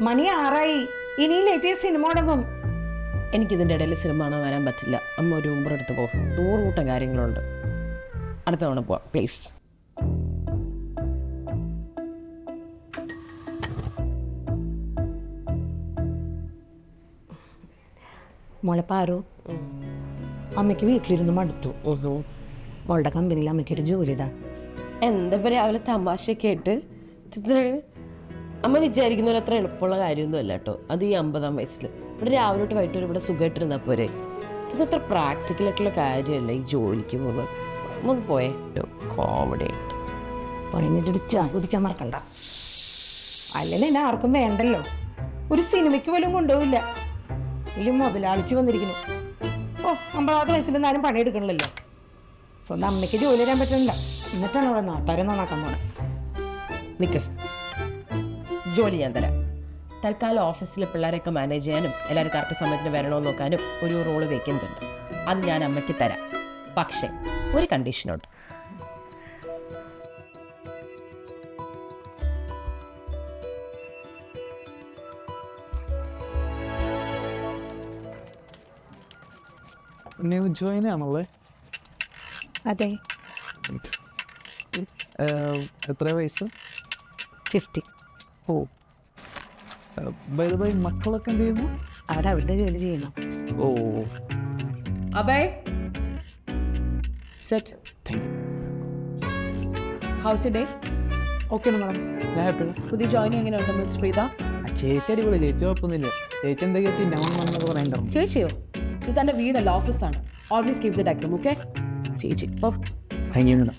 മണി 6 ഇനി latest cinema തുടങ്ങും. എനിക്കിതിൻ്റെ ഇടയിൽ സിനിമ കാണാൻ വരാൻ പറ്റില്ല. അമ്മ ഒരു ഊബർ എടുത്ത് പോകും. 100 കൂട്ടം കാര്യങ്ങളുണ്ട്. അടുത്ത തവണ പോവാം പ്ലീസ്. മോളെ പാറു, അമ്മയ്ക്ക് വീട്ടിലിരുന്ന് മടുത്തു. മോളുടെ കമ്പനിയിൽ അമ്മയ്ക്കൊരു ജോലി ഇതാ. എന്താ പറയുക, രാവിലെ തമാശയൊക്കെ ആയിട്ട് അമ്മ വിചാരിക്കുന്ന പോലെ അത്ര എളുപ്പമുള്ള കാര്യമൊന്നും അല്ല കേട്ടോ. അത് ഈ 50-ആം വയസ്സിൽ ഇവിടെ രാവിലെ തൊട്ട് വൈകിട്ട് ഇവിടെ സുഖമായിട്ടിരുന്നാൽ പോരെ. ഇതത്ര പ്രാക്ടിക്കലായിട്ടുള്ള കാര്യമല്ല ഈ ജോലിക്ക് പോകുന്നത്. ഒന്ന് പോയേ കോമഡി ആയിട്ട് പണിഞ്ഞിട്ട് കുതിക്കാൻ മറക്കണ്ട. അല്ലെങ്കിൽ എന്നെ ആർക്കും വേണ്ടല്ലോ. ഒരു സിനിമയ്ക്ക് പോലും കൊണ്ടുപോവില്ല. ഇതിലും മുതലാളിച്ച് വന്നിരിക്കുന്നു. 50-ാമത്തെ വയസ്സിൽ ആരും പണിയെടുക്കണല്ലോ. സ്വന്തം അമ്മയ്ക്ക് ജോലി തരാൻ പറ്റുന്നില്ല. എന്നിട്ടാണ് അവിടെ നാട്ടുകാരെ നന്നാക്കാൻ പോണേ. നിൽക്ക്, ജോലി ഞാൻ തരാം. തൽക്കാലം ഓഫീസിലെ പിള്ളേരെയൊക്കെ മാനേജ് ചെയ്യാനും എല്ലാവരും കറക്റ്റ് സമയത്തിന് വരണമെന്ന് നോക്കാനും ഒരു റോള് വേക്കൻ്റ് ഉണ്ട്. അത് ഞാൻ അമ്മയ്ക്ക് തരാം. പക്ഷേ ഒരു കണ്ടീഷനുണ്ട്. ജോയിൻ ആണല്ലേ? അതെ. എത്ര വയസ്സ്? 50. ഓ, ബൈ മക്കളൊക്കെ എന്ത് ചെയ്യുന്നു? അവരവിടെ ജോലി ചെയ്യുന്നു. ഓ, അബേ സെറ്റ്. ഹൗസ് ഡേ ഓക്കെ മാഡം, ഞാൻ ഹാപ്പി. പുതിയ ജോയിനിങ് എങ്ങനെയുണ്ട് മിസ് പ്രീത? ചേച്ചി അടിപൊളി. ചേച്ചി കുഴപ്പമൊന്നുമില്ല. ചേച്ചി എന്തൊക്കെയാ തിന്നാമെന്നൊക്കെ പറയണ്ടോ? ചേച്ചിയോ? ഇത് തൻ്റെ വീടല്ല, ഓഫീസാണ്. Always keep the decorum, okay? ചേച്ചി ഓ താങ്ക് യു മാഡം.